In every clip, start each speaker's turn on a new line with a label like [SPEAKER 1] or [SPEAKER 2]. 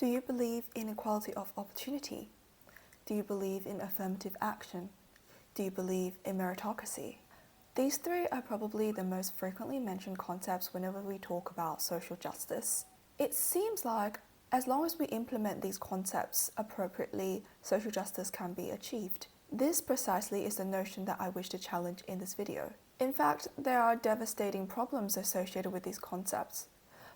[SPEAKER 1] Do you believe in equality of opportunity? Do you believe in affirmative action? Do you believe in meritocracy? These three are probably the most frequently mentioned concepts whenever we talk about social justice. It seems like as long as we implement these concepts appropriately, social justice can be achieved. This precisely is the notion that I wish to challenge in this video. In fact, there are devastating problems associated with these concepts.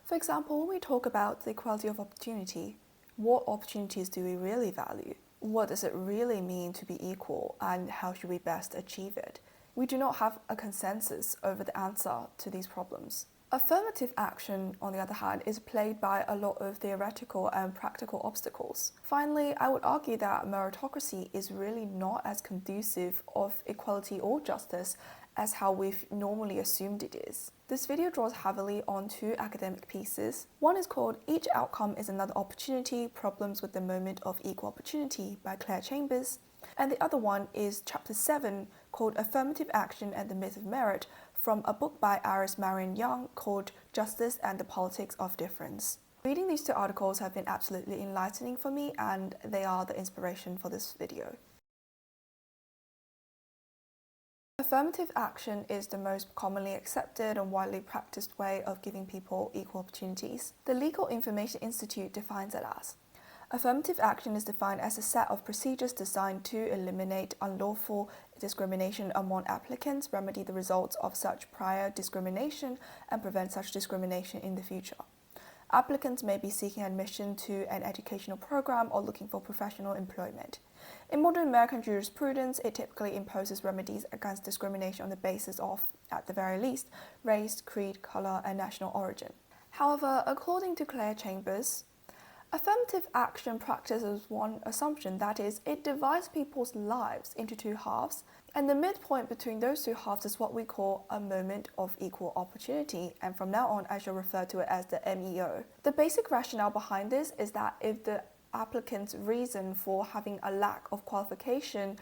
[SPEAKER 1] For example, when we talk about the equality of opportunity, what opportunities do we really value? What does it really mean to be equal, and how should we best achieve it? We do not have a consensus over the answer to these problems. Affirmative action, on the other hand, is plagued by a lot of theoretical and practical obstacles. Finally, I would argue that meritocracy is really not as conducive of equality or justice as how we've normally assumed it is. This video draws heavily on two academic pieces. One is called Each Outcome is Another Opportunity, Problems with the Moment of Equal Opportunity by Claire Chambers, and the other one is Chapter 7 called Affirmative Action and the Myth of Merit from a book by Iris Marion Young called Justice and the Politics of Difference. Reading these two articles have been absolutely enlightening for me, and they are the inspiration for this video. Affirmative action is the most commonly accepted and widely practiced way of giving people equal opportunities. The Legal Information Institute defines it as: affirmative action is defined as a set of procedures designed to eliminate unlawful discrimination among applicants, remedy the results of such prior discrimination, and prevent such discrimination in the future. Applicants may be seeking admission to an educational program or looking for professional employment. In modern American jurisprudence, it typically imposes remedies against discrimination on the basis of, at the very least, race, creed, color, and national origin. However, according to Claire Chambers, affirmative action practices one assumption, that is, it divides people's lives into two halves, and the midpoint between those two halves is what we call a moment of equal opportunity, and from now on I shall refer to it as the MEO. The basic rationale behind this is that if the applicant's reason for having a lack of qualification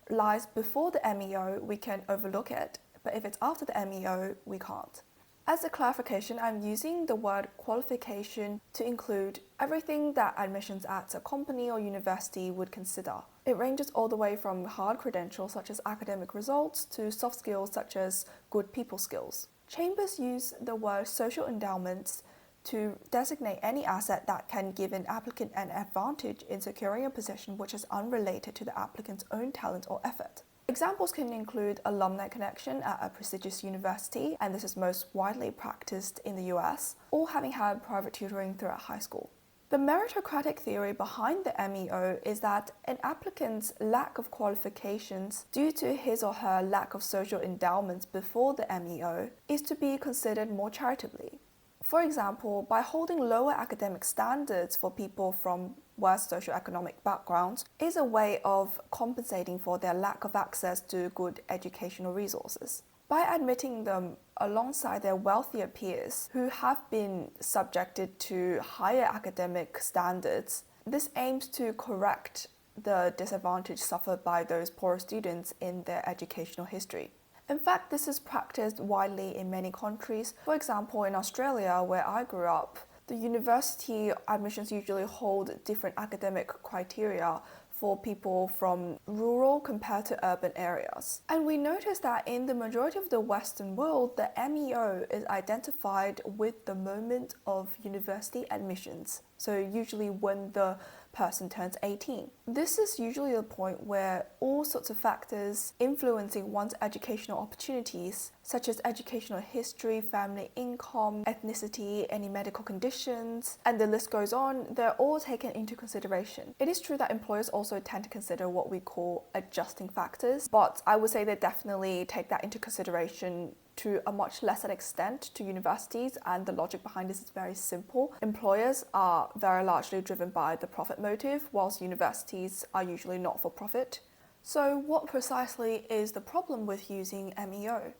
[SPEAKER 1] lies before the MEO, we can overlook it, but if it's after the MEO, we can't. As a clarification, I'm using the word qualification to include everything that admissions at a company or university would consider. It ranges all the way from hard credentials such as academic results to soft skills such as good people skills. Chambers use the word social endowments to designate any asset that can give an applicant an advantage in securing a position which is unrelated to the applicant's own talent or effort. Examples can include alumni connection at a prestigious university, and this is most widely practiced in the US, or having had private tutoring throughout high school. The meritocratic theory behind the MEO is that an applicant's lack of qualifications due to his or her lack of social endowments before the MEO is to be considered more charitably. For example, by holding lower academic standards for people from worse socioeconomic backgrounds is a way of compensating for their lack of access to good educational resources. By admitting them alongside their wealthier peers who have been subjected to higher academic standards, this aims to correct the disadvantage suffered by those poorer students in their educational history. In fact, this is practiced widely in many countries. For example, in Australia, where I grew up, the university admissions usually hold different academic criteria for people from rural compared to urban areas. And we notice that in the majority of the Western world, the MEO is identified with the moment of university admissions. So usually when the person turns 18. This is usually the point where all sorts of factors influencing one's educational opportunities, such as educational history, family income, ethnicity, any medical conditions, and the list goes on, they're all taken into consideration. It is true that employers also tend to consider what we call adjusting factors, but I would say they definitely take that into consideration to a much lesser extent to universities, and the logic behind this is very simple. Employers are very largely driven by the profit motive, whilst universities are usually not for profit. So what precisely is the problem with using MEO?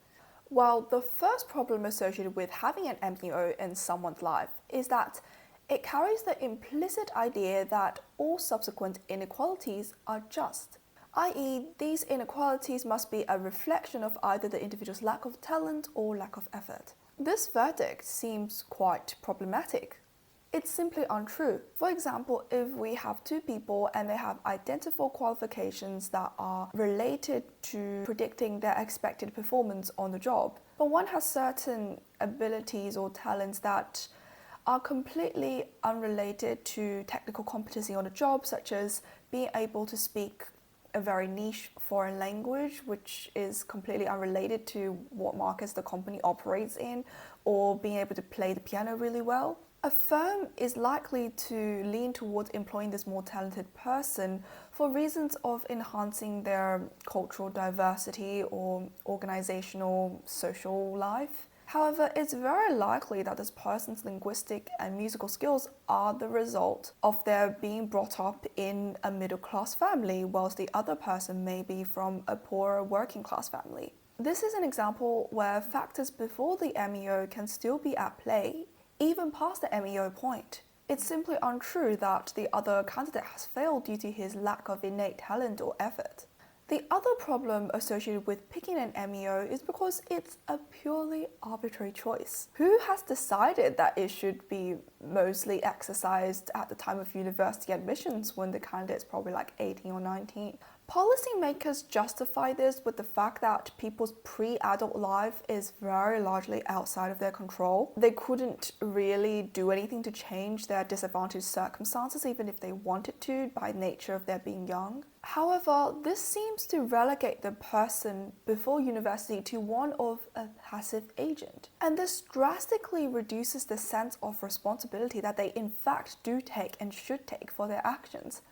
[SPEAKER 1] Well, the first problem associated with having an MEO in someone's life is that it carries the implicit idea that all subsequent inequalities are just. i.e., these inequalities must be a reflection of either the individual's lack of talent or lack of effort. This verdict seems quite problematic. It's simply untrue. For example, if we have two people and they have identical qualifications that are related to predicting their expected performance on the job, but one has certain abilities or talents that are completely unrelated to technical competency on the job, such as being able to speak a very niche foreign language, which is completely unrelated to what markets the company operates in, or being able to play the piano really well. A firm is likely to lean towards employing this more talented person for reasons of enhancing their cultural diversity or organizational social life. However, it's very likely that this person's linguistic and musical skills are the result of their being brought up in a middle-class family, whilst the other person may be from a poorer working-class family. This is an example where factors before the MEO can still be at play, even past the MEO point. It's simply untrue that the other candidate has failed due to his lack of innate talent or effort. The other problem associated with picking an MEO is because it's a purely arbitrary choice. Who has decided that it should be mostly exercised at the time of university admissions when the candidate's probably like 18 or 19? Policymakers justify this with the fact that people's pre-adult life is very largely outside of their control. They couldn't really do anything to change their disadvantaged circumstances, even if they wanted to, by nature of their being young. However, this seems to relegate the person before university to one of a passive agent. And this drastically reduces the sense of responsibility that they in fact do take and should take for their actions.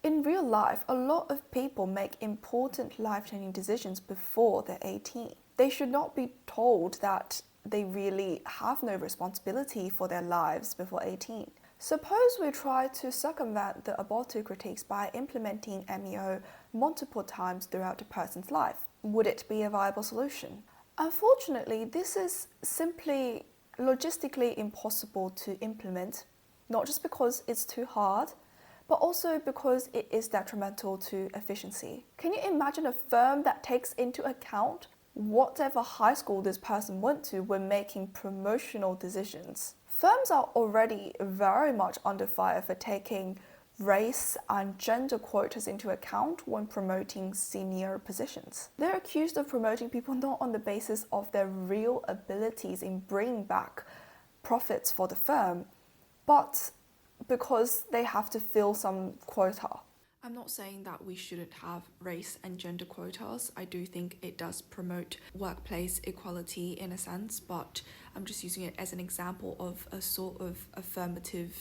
[SPEAKER 1] In real life, a lot of people make important life-changing decisions before they're 18. They should not be told that they really have no responsibility for their lives before 18. Suppose we try to circumvent the abortive critiques by implementing MEO multiple times throughout a person's life. Would it be a viable solution? Unfortunately, this is simply logistically impossible to implement, not just because it's too hard, but also because it is detrimental to efficiency. Can you imagine a firm that takes into account whatever high school this person went to when making promotional decisions? Firms are already very much under fire for taking race and gender quotas into account when promoting senior positions. They're accused of promoting people not on the basis of their real abilities in bringing back profits for the firm, but because they have to fill some quota. I'm not saying that we shouldn't have race and gender quotas. I do think it does promote workplace equality in a sense, but I'm just using it as an example of a sort of affirmative,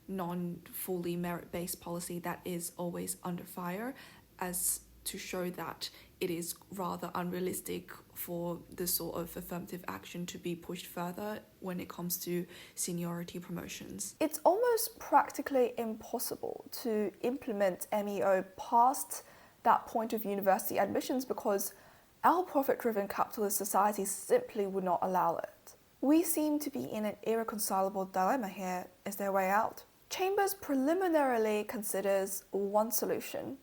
[SPEAKER 1] non-fully merit-based policy that is always under fire, as to show that it is rather unrealistic for this sort of affirmative action to be pushed further when it comes to seniority promotions. It's almost practically impossible to implement MEO past that point of university admissions because our profit-driven capitalist society simply would not allow it. We seem to be in an irreconcilable dilemma here. Is there a way out? Chambers preliminarily considers one solution.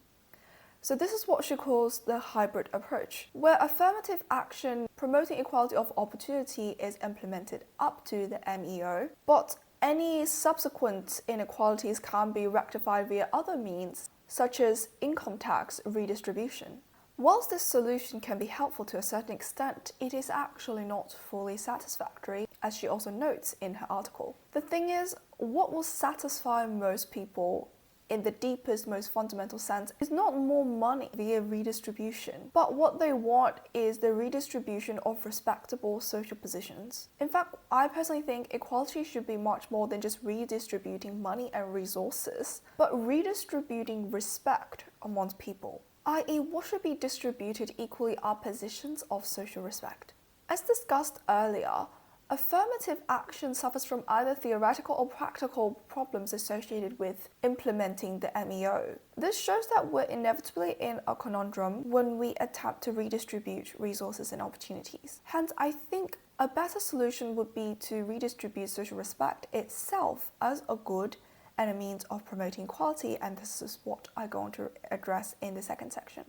[SPEAKER 1] So this is what she calls the hybrid approach, where affirmative action promoting equality of opportunity is implemented up to the MEO, but any subsequent inequalities can be rectified via other means, such as income tax redistribution. Whilst this solution can be helpful to a certain extent, it is actually not fully satisfactory, as she also notes in her article. The thing is, what will satisfy most people in the deepest, most fundamental sense is not more money via redistribution, but what they want is the redistribution of respectable social positions. In fact, I personally think equality should be much more than just redistributing money and resources, but redistributing respect amongst people, i.e. what should be distributed equally are positions of social respect. As discussed earlier, affirmative action suffers from either theoretical or practical problems associated with implementing the MEO. This shows that we're inevitably in a conundrum when we attempt to redistribute resources and opportunities. Hence, I think a better solution would be to redistribute social respect itself as a good and a means of promoting equality, and this is what I go on to address in the second section.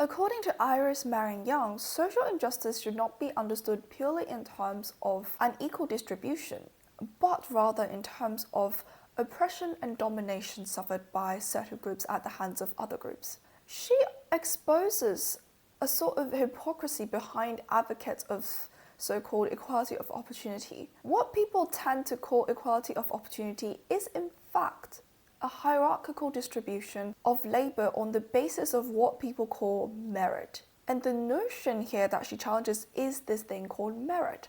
[SPEAKER 1] According to Iris Marion Young, social injustice should not be understood purely in terms of unequal distribution. but rather in terms of oppression and domination suffered by certain groups at the hands of other groups. She exposes a sort of hypocrisy behind advocates of so-called equality of opportunity. What people tend to call equality of opportunity is in fact a hierarchical distribution of labor on the basis of what people call merit. And the notion here that she challenges is this thing called merit.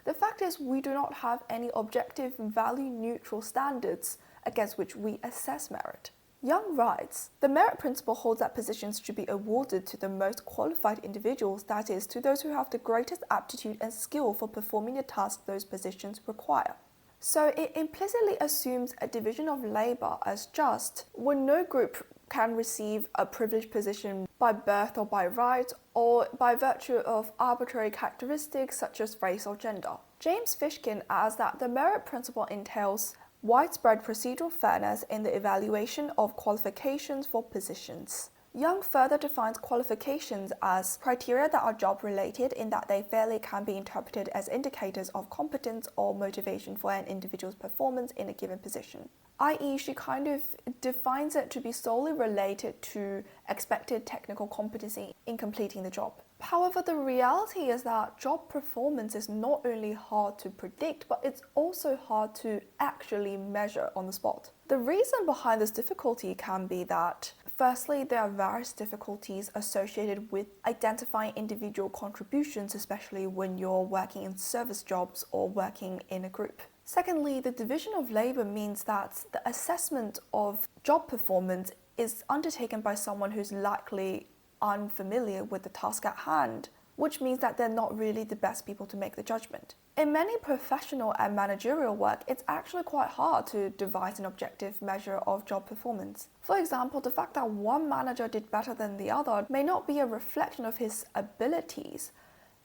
[SPEAKER 1] The fact is, we do not have any objective value-neutral standards against which we assess merit. Young writes, the merit principle holds that positions should be awarded to the most qualified individuals, that is, to those who have the greatest aptitude and skill for performing the tasks those positions require. So it implicitly assumes a division of labor as just when no group can receive a privileged position by birth or by right, or by virtue of arbitrary characteristics such as race or gender. James Fishkin adds that the merit principle entails widespread procedural fairness in the evaluation of qualifications for positions. Young further defines qualifications as criteria that are job-related in that they fairly can be interpreted as indicators of competence or motivation for an individual's performance in a given position. I.e., she kind of defines it to be solely related to expected technical competency in completing the job. However, the reality is that job performance is not only hard to predict, but it's also hard to actually measure on the spot. The reason behind this difficulty can be that, firstly, there are various difficulties associated with identifying individual contributions, especially when you're working in service jobs or working in a group. Secondly, the division of labor means that the assessment of job performance is undertaken by someone who's likely unfamiliar with the task at hand, which means that they're not really the best people to make the judgment. In many professional and managerial work, it's actually quite hard to devise an objective measure of job performance. For example, the fact that one manager did better than the other may not be a reflection of his abilities,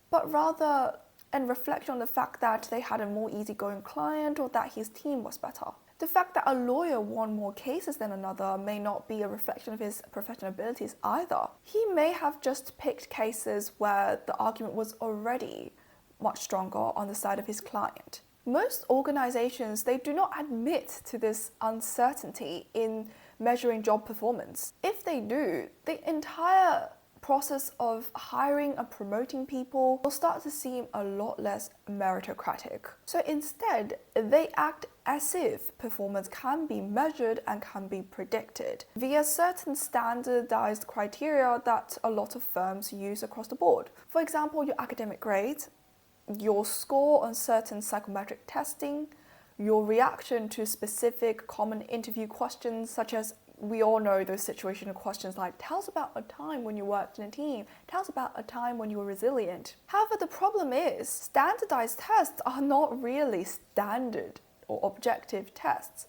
[SPEAKER 1] but rather a reflection on the fact that they had a more easygoing client or that his team was better. The fact that a lawyer won more cases than another may not be a reflection of his professional abilities either. He may have just picked cases where the argument was already much stronger on the side of his client. Most organizations, they do not admit to this uncertainty in measuring job performance. If they do, the entire process of hiring and promoting people will start to seem a lot less meritocratic. So instead, they act as if performance can be measured and can be predicted via certain standardized criteria that a lot of firms use across the board. For example, your academic grades, your score on certain psychometric testing, your reaction to specific common interview questions such as, we all know those situational questions like, tell us about a time when you worked in a team, tell us about a time when you were resilient. However, the problem is standardized tests are not really standard or objective tests.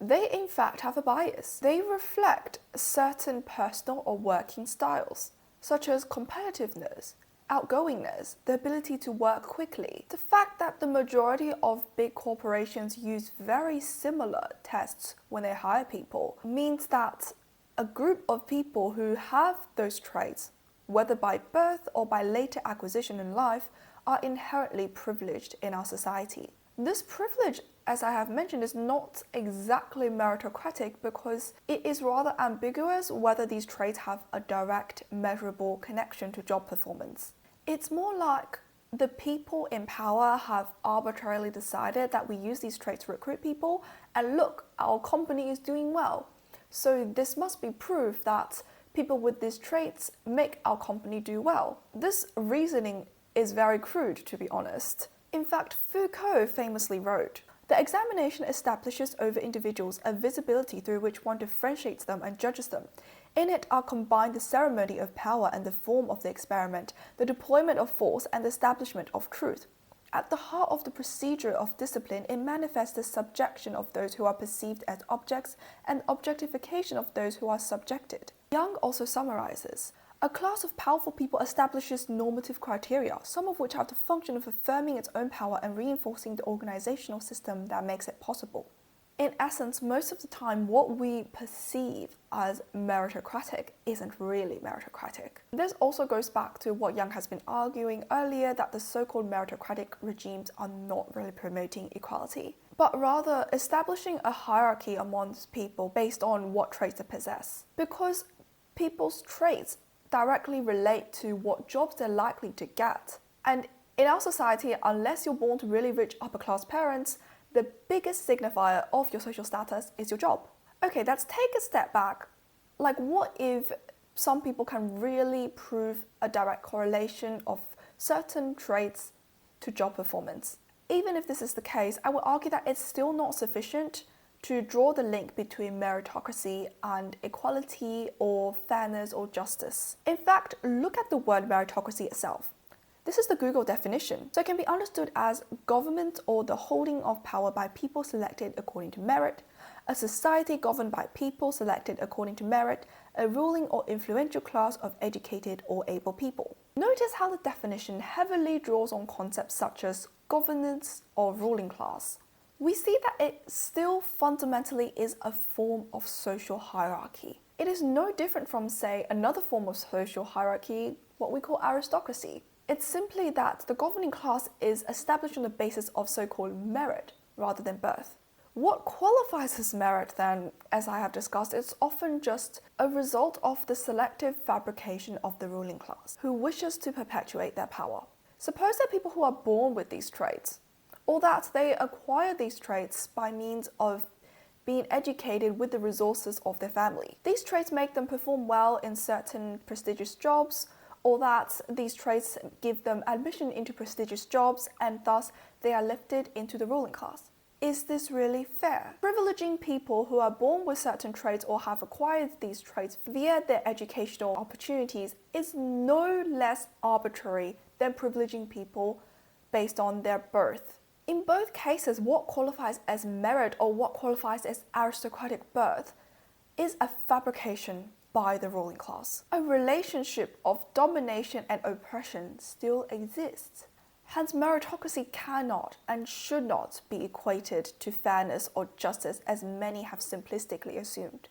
[SPEAKER 1] They in fact have a bias. They reflect certain personal or working styles, such as competitiveness, outgoingness, the ability to work quickly. The fact that the majority of big corporations use very similar tests when they hire people means that a group of people who have those traits, whether by birth or by later acquisition in life, are inherently privileged in our society. This privilege, as I have mentioned, is not exactly meritocratic because it is rather ambiguous whether these traits have a direct, measurable connection to job performance. It's more like the people in power have arbitrarily decided that we use these traits to recruit people, and look, our company is doing well. So this must be proof that people with these traits make our company do well. This reasoning is very crude, to be honest. In fact, Foucault famously wrote, "The examination establishes over individuals a visibility through which one differentiates them and judges them. In it are combined the ceremony of power and the form of the experiment, the deployment of force and the establishment of truth. At the heart of the procedure of discipline, it manifests the subjection of those who are perceived as objects and objectification of those who are subjected." Young also summarizes, "A class of powerful people establishes normative criteria, some of which have the function of affirming its own power and reinforcing the organizational system that makes it possible. In essence, most of the time, what we perceive as meritocratic isn't really meritocratic. This also goes back to what Young has been arguing earlier, that the so-called meritocratic regimes are not really promoting equality, but rather establishing a hierarchy amongst people based on what traits they possess. Because people's traits directly relate to what jobs they're likely to get. And in our society, unless you're born to really rich upper-class parents, the biggest signifier of your social status is your job. Okay, let's take a step back. Like, what if some people can really prove a direct correlation of certain traits to job performance? Even if this is the case, I would argue that it's still not sufficient to draw the link between meritocracy and equality or fairness or justice. In fact, look at the word meritocracy itself. This is the Google definition. So it can be understood as government or the holding of power by people selected according to merit, a society governed by people selected according to merit, a ruling or influential class of educated or able people. Notice how the definition heavily draws on concepts such as governance or ruling class. We see that it still fundamentally is a form of social hierarchy. It is no different from, say, another form of social hierarchy, what we call aristocracy. It's simply that the governing class is established on the basis of so-called merit rather than birth. What qualifies as merit then, as I have discussed, is often just a result of the selective fabrication of the ruling class, who wishes to perpetuate their power. Suppose there are people who are born with these traits, or that they acquire these traits by means of being educated with the resources of their family. These traits make them perform well in certain prestigious jobs, or that these traits give them admission into prestigious jobs and thus they are lifted into the ruling class. Is this really fair? Privileging people who are born with certain traits or have acquired these traits via their educational opportunities is no less arbitrary than privileging people based on their birth. In both cases, what qualifies as merit or what qualifies as aristocratic birth is a fabrication by the ruling class. A relationship of domination and oppression still exists. Hence, meritocracy cannot and should not be equated to fairness or justice as many have simplistically assumed.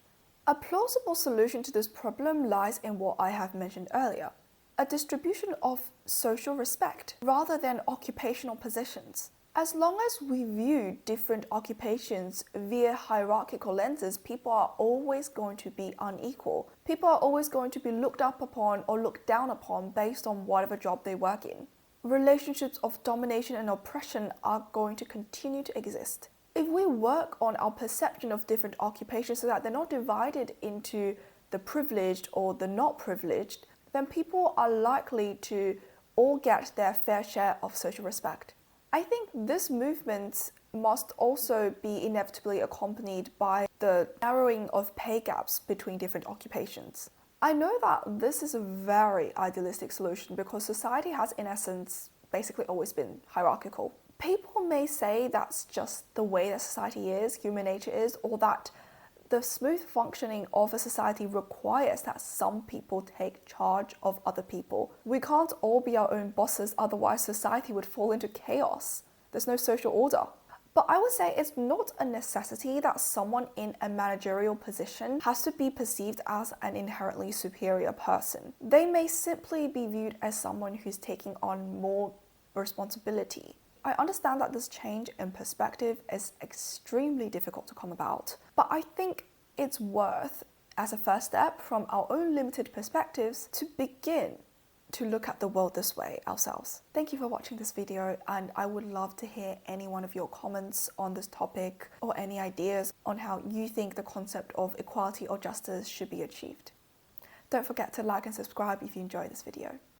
[SPEAKER 1] A plausible solution to this problem lies in what I have mentioned earlier, a distribution of social respect rather than occupational positions. As long as we view different occupations via hierarchical lenses, people are always going to be unequal. People are always going to be looked up upon or looked down upon based on whatever job they work in. Relationships of domination and oppression are going to continue to exist. If we work on our perception of different occupations so that they're not divided into the privileged or the not privileged, then people are likely to all get their fair share of social respect. I think this movement must also be inevitably accompanied by the narrowing of pay gaps between different occupations. I know that this is a very idealistic solution because society has, in essence, basically always been hierarchical. People may say that's just the way that society is, human nature is, or that the smooth functioning of a society requires that some people take charge of other people. We can't all be our own bosses, otherwise society would fall into chaos. There's no social order. But I would say it's not a necessity that someone in a managerial position has to be perceived as an inherently superior person. They may simply be viewed as someone who's taking on more responsibility. I understand that this change in perspective is extremely difficult to come about, but I think it's worth, as a first step from our own limited perspectives, to begin to look at the world this way ourselves. Thank you for watching this video, and I would love to hear any one of your comments on this topic or any ideas on how you think the concept of equality or justice should be achieved. Don't forget to like and subscribe if you enjoyed this video.